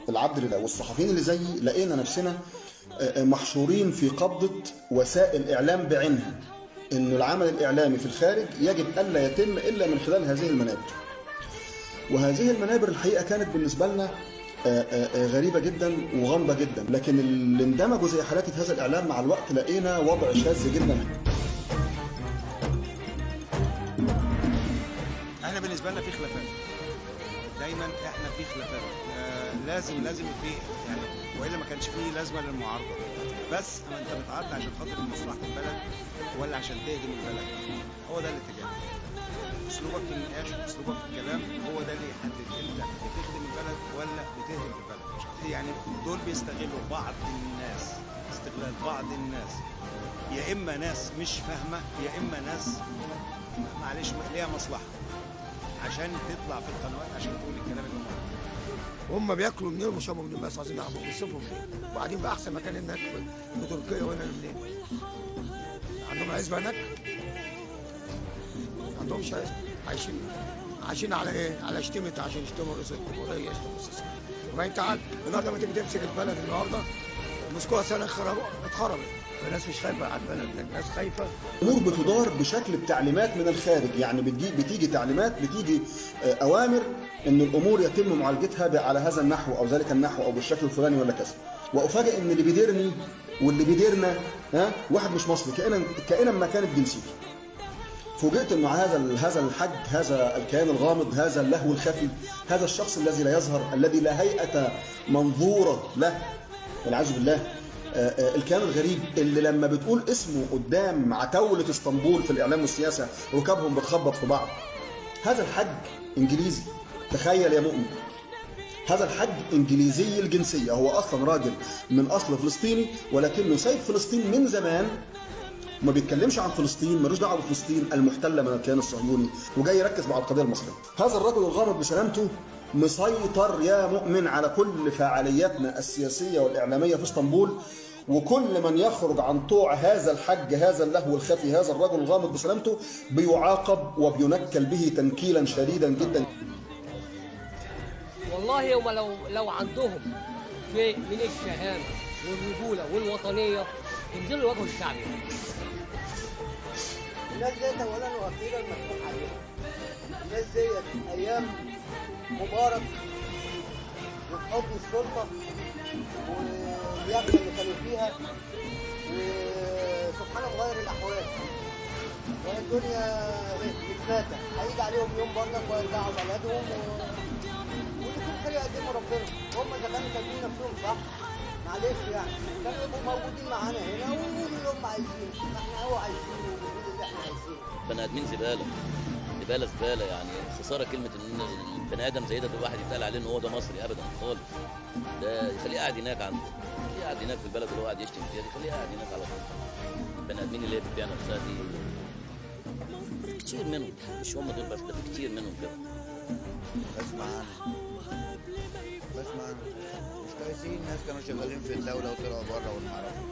العبد لله والصحفيين اللي زيي لقينا نفسنا محشورين في قبضة وسائل إعلام بعينها، إن العمل الإعلامي في الخارج يجب ألا يتم إلا من خلال هذه المنابر. وهذه المنابر الحقيقة كانت بالنسبة لنا غريبة جدا وغامضة جدا، لكن اللي اندمجوا زي حالاتي في هذا الإعلام مع الوقت لقينا وضع شاذ جدا. احنا بالنسبة لنا في خلافات، دايما احنا في خلافات، لازم في يعني، والا ما كانش فيه لازمه للمعارضه. بس اما انت بتعارض عشان خاطر مصلحه البلد ولا عشان تهدم البلد؟ هو ده الاتجاه. اسلوبك في النقاش، اسلوبك في الكلام، هو ده اللي يحدد انت بتخدم البلد ولا بتهدم البلد. يعني دول بيستغلوا بعض الناس استغلال بعض الناس، يا اما ناس مش فاهمه يا اما ناس معلش ليها مصلحه عشان تطلع في القنوات عشان تقول الكلام اللي هم بياكلوا منين وشربوا منين؟ بس عايزين يعرفوا بيصرفوا منين، وبعدين بقى احسن مكان هناك في تركيا، وهنا منين؟ عندهم عزبه هناك؟ ما عندهمش عزبه، عايشين على ايه؟ على شتيمه، عشان يشتموا رئيس الجمهوريه، يشتموا السيسي. وبعدين تعال النهارده لما تيجي تمسك البلد النهارده مسكوها سنه اتخربت، الناس مش خايفه على البلد، الناس خايفه. الامور بتدار بشكل بتعليمات من الخارج، يعني بتيجي تعليمات، بتيجي اوامر ان الامور يتم معالجتها على هذا النحو او ذلك النحو او بالشكل الفلاني ولا كذا. وافاجئ ان اللي بيديرني واللي بيديرنا واحد مش مصري، كائنا ما كانت جنسيته. فوجئت انه هذا الحج، هذا الكيان الغامض، هذا اللهو الخفي، هذا الشخص الذي لا يظهر، الذي لا هيئة منظورة له والعياذ بالله، الكيان الغريب اللي لما بتقول اسمه قدام عتاولة اسطنبول في الإعلام والسياسة ركابهم بتخبط في بعض. هذا الحج إنجليزي، تخيل يا مؤمن، هذا الحج إنجليزي الجنسية، هو أصلا راجل من أصل فلسطيني ولكنه سايب فلسطين من زمان، وما بيتكلمش عن فلسطين، ملوش دعوه بفلسطين المحتله من الكيان الصهيوني، وجاي يركز مع القضيه المصريه. هذا الرجل الغامض بسلامته مسيطر يا مؤمن على كل فعالياتنا السياسيه والاعلاميه في اسطنبول، وكل من يخرج عن طوع هذا الحج، هذا اللهو الخفي، هذا الرجل الغامض بسلامته بيعاقب وبينكل به تنكيلا شديدا جدا. والله هم لو عندهم شيء من الشهامه والرجوله والوطنيه ينزلوا يواجهوا الشعب. الناس ديت اولا واخيرا مفتوح عليها. الناس ديت ايام مبارك وحكم السلطه واليقظه اللي كانوا فيها، وسبحان الله غير الاحوال، والدنيا بتتفاتح، هيجي عليهم يوم برضك ويرجعوا بلدهم ودي كل حاجه يقدموا ربنا. هم اذا كانوا كاتبين نفسهم صح معلش يعني كانوا يبقوا موجودين معانا هنا ويقولوا اللي هم عايزينه، احنا هو عايزينه وبنقول اللي احنا عايزينه. بني ادمين زباله يعني خساره كلمه ان البني ادم زي ده واحد يتقال عليه ان هو ده مصري، ابدا خالص. ده يخليه قاعد هناك عنده، يخليه قاعد هناك في البلد اللي هو قاعد يشتم فيها، يخليه قاعد هناك على طول. البني ادمين اللي هي بتبيع نفسها دي في كتير منهم، مش هم دول بس، ده في كتير منهم كده. بسمع مش كويسين، ناس كانوا شغالين في الدوله وطلعوا بره والمعرفه.